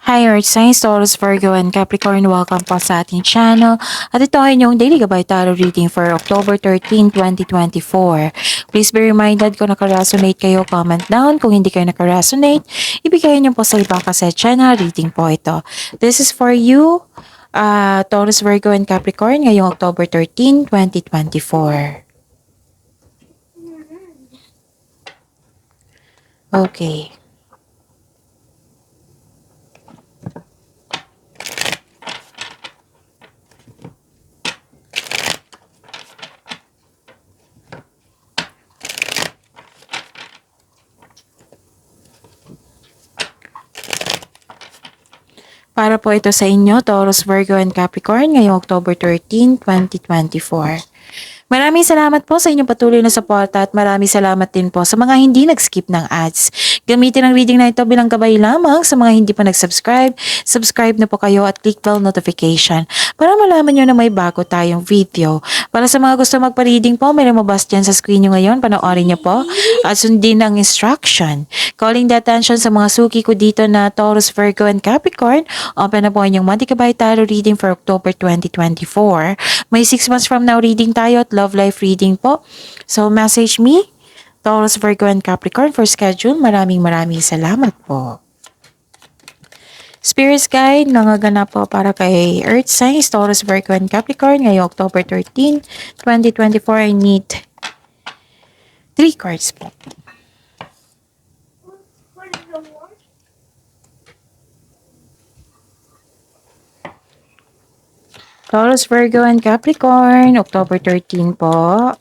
Hi Earth Signs, Taurus, Virgo, and Capricorn. Welcome po sa ating channel. At ito ay inyong Daily Gabay Tarot Reading for October 13, 2024. Please be reminded kung nakaresonate kayo, comment down. Kung hindi kayo nakaresonate, ibigay niyo po sa iba kasi channel reading po ito. This is for you, Taurus, Virgo, and Capricorn ngayong October 13, 2024. Okay. Para po ito sa inyo, Taurus, Virgo, and Capricorn ngayong October 13, 2024. Maraming salamat po sa inyong patuloy na suporta at maraming salamat din po sa mga hindi nag-skip ng ads. Gamitin ang reading na ito bilang gabay lamang sa mga hindi pa nag-subscribe. Subscribe na po kayo at click bell notification para malaman nyo na may bago tayong video. Para sa mga gusto magpa-reading po, may lumabas dyan sa screen nyo ngayon. Panoorin nyo po at sundin ang instruction. Calling the attention sa mga suki ko dito na Taurus, Virgo, and Capricorn. Open na po inyong Monthly Gabay Tarot reading for October 2024. May 6 months from now reading tayo at love life reading po. So message me, Taurus, Virgo, and Capricorn for schedule. Maraming salamat po. Spirits Guide, nangaganap po para kay Earth Signs, Taurus, Virgo, and Capricorn ngayong October 13, 2024. I need 3 cards po. Taurus, Virgo, and Capricorn, October 13 po.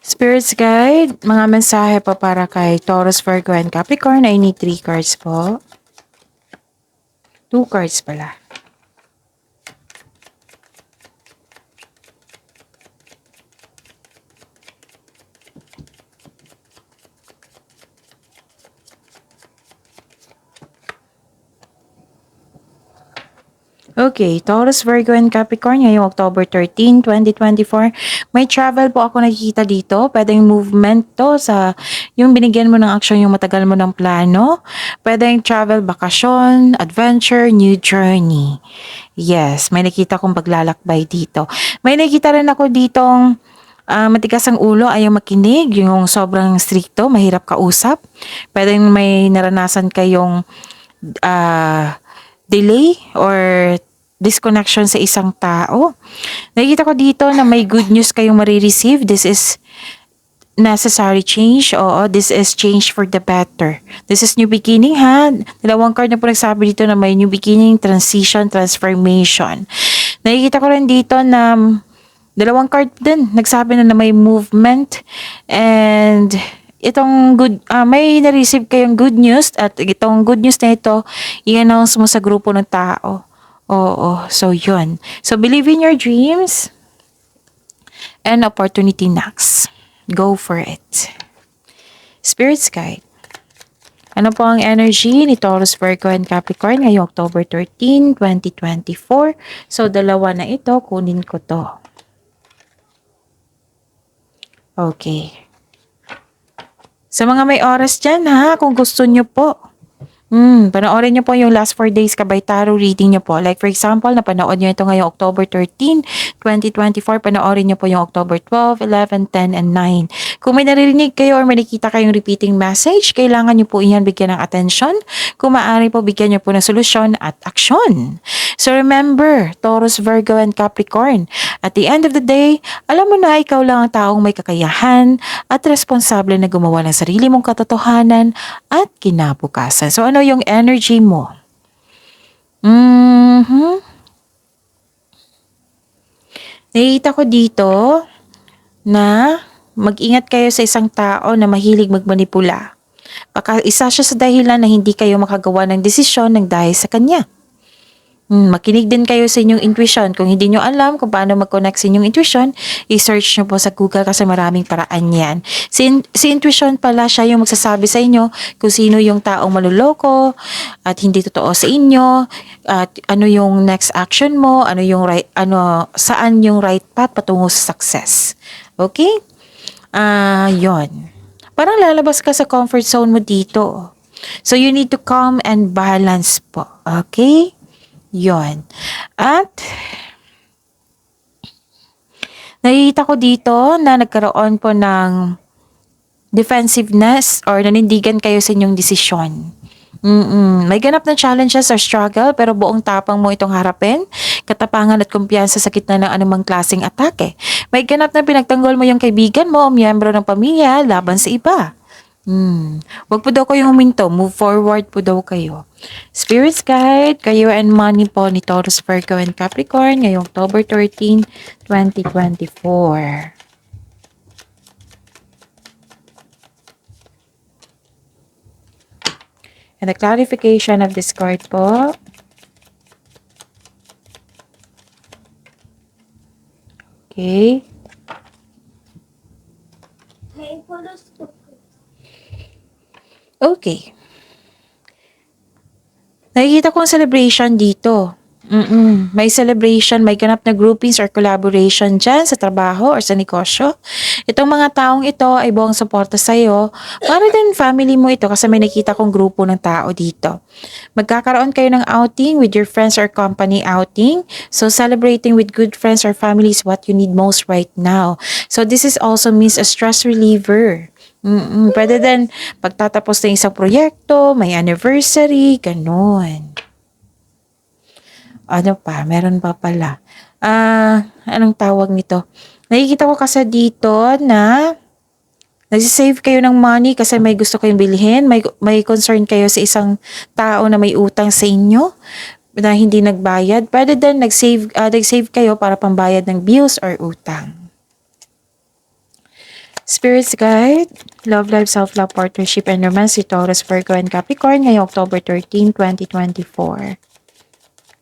Spirits Guide, mga mensahe po para kay Taurus, Virgo, and Capricorn. I need 3 cards po. 2 cards pala. Okay, Taurus, Virgo, and Capricorn ngayong October 13, 2024. May travel po ako nakikita dito. Pwedeng movement to sa yung binigyan mo ng aksyon, yung matagal mo ng plano. Pwedeng travel, bakasyon, adventure, new journey. Yes, may nakita kong paglalakbay dito. May nakita rin ako ditong matigas ang ulo, ayaw makinig, yung sobrang stricto, mahirap kausap. Pwedeng may naranasan kayong delay or disconnection sa isang tao. Nakikita ko dito na may good news kayong marireceive. This is necessary change. Oo, this is change for the better. This is new beginning, ha? Dalawang card na po nagsabi dito na may new beginning, transition, transformation. Nakikita ko rin dito na dalawang card din nagsabi na may movement and itong good, may na-receive kayong good news at itong good news na ito, i-announce mo sa grupo ng tao. Oo, so yun. So believe in your dreams and opportunity knocks. Go for it. Spirits Guide. Ano po ang energy ni Taurus, Virgo, and Capricorn ngayong October 13, 2024? So dalawa na ito, kunin ko to. Okay. Sa mga may oras dyan, ha, kung gusto nyo po, panoorin nyo po yung last 4 days Gabay Tarot reading nyo po. Like for example, napanood nyo ito ngayong October 13, 2024. Panoorin nyo po yung October 12, 11, 10, and 9. Kung may naririnig kayo or may nakita kayong repeating message, kailangan nyo po iyan bigyan ng atensyon. Kung maaari po, bigyan nyo po ng solusyon at aksyon. So remember, Taurus, Virgo, and Capricorn, at the end of the day, alam mo na ikaw lang ang taong may kakayahan at responsable na gumawa ng sarili mong katotohanan at kinabukasan. So ano yung energy mo? Nakikita ko dito na mag-ingat kayo sa isang tao na mahilig magmanipula. Baka isa siya sa dahilan na hindi kayo makagawa ng desisyon ng dahil sa kanya. Makinig din kayo sa inyong intuition. Kung hindi nyo alam kung paano mag-connect sa inyong intuition, i-search nyo po sa Google kasi maraming paraan yan. Si intuition pala, siya yung magsasabi sa inyo kung sino yung taong maluloko at hindi totoo sa inyo, at ano yung next action mo, saan yung right path patungo sa success. Okay? Yon. Parang lalabas ka sa comfort zone mo dito. So, you need to calm and balance po. Okay? Yon. At, nakikita ko dito na nagkaroon po ng defensiveness or nanindigan kayo sa inyong desisyon. May ganap na challenges or struggle pero buong tapang mo itong harapin, katapangan at kumpiyansa sa gitna ng anumang klaseng atake. May ganap na pinagtanggol mo yung kaibigan mo o miyembro ng pamilya laban sa iba. Wag po daw kayong huminto, move forward po daw kayo. Spirits guide, kayo and money po ni Taurus, Virgo, and Capricorn ngayong October 13, 2024. And the clarification of this card po. Okay. Okay. Nakikita ko ang celebration dito. May celebration, may ganap na groupings or collaboration dyan sa trabaho or sa negosyo. Itong mga taong ito ay buong suporta sa'yo. Para din family mo ito kasi may nakita kong grupo ng tao dito. Magkakaroon kayo ng outing with your friends or company outing. So celebrating with good friends or family is what you need most right now. So this is also means a stress reliever. Pwede din pagtatapos ng isang proyekto, may anniversary, ganun. Ano pa? Meron pa pala. Anong tawag nito? Nakikita ko kasi dito na nagsisave kayo ng money kasi may gusto kayong bilhin. May concern kayo sa isang tao na may utang sa inyo na hindi nagbayad. Pwede din nag-save kayo para pambayad ng bills or utang. Spirits guide, love life, self-love, partnership, and romance si Taurus, Virgo, and Capricorn ngayong October 13, 2024.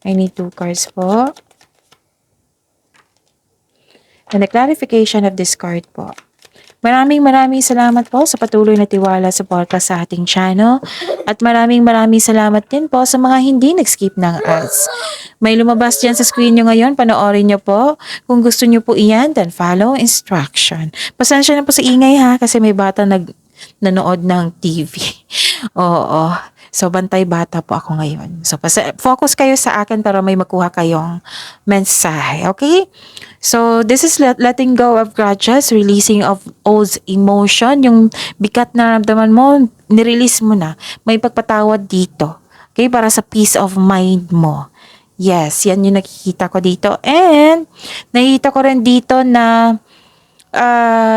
I need 2 cards po. And the clarification of this card po. Maraming salamat po sa patuloy na tiwala sa podcast sa ating channel. At maraming salamat din po sa mga hindi nag-skip ng ads. May lumabas dyan sa screen nyo ngayon, panoorin nyo po. Kung gusto nyo po iyan, then follow instruction. Pasensya na po sa ingay ha, kasi may bata nanood ng TV. Oo. So, bantay bata po ako ngayon. So, focus kayo sa akin para may makuha kayong mensahe. Okay? So, this is letting go of grudges, releasing of old emotion. Yung bigat na naramdaman mo, nirelease mo na. May pagpatawad dito. Okay? Para sa peace of mind mo. Yes, yan yung nakikita ko dito. And, nakikita ko rin dito na,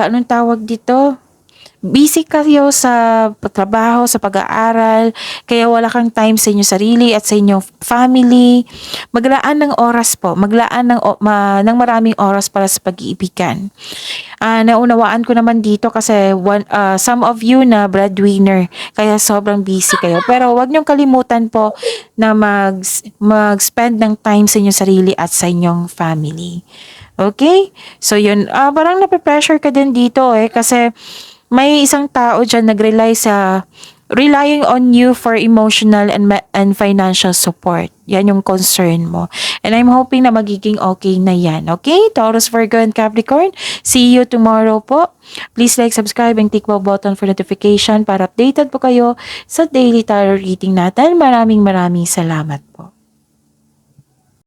anong tawag dito? Busy kayo sa trabaho, sa pag-aaral, kaya wala kang time sa inyong sarili at sa inyong family. Maglaan ng oras po, ng maraming oras para sa pag-iibigan. Naunawaan ko naman dito kasi some of you na breadwinner, kaya sobrang busy kayo. Pero wag niyong kalimutan po na mag-spend ng time sa inyong sarili at sa inyong family. Okay? So yun, parang nape-pressure ka din dito kasi may isang tao dyan relying on you for emotional and financial support. Yan yung concern mo. And I'm hoping na magiging okay na yan. Okay? Taurus, Virgo, and Capricorn. See you tomorrow po. Please like, subscribe, and tick bell button for notification para updated po kayo sa daily tarot reading natin. Maraming salamat po.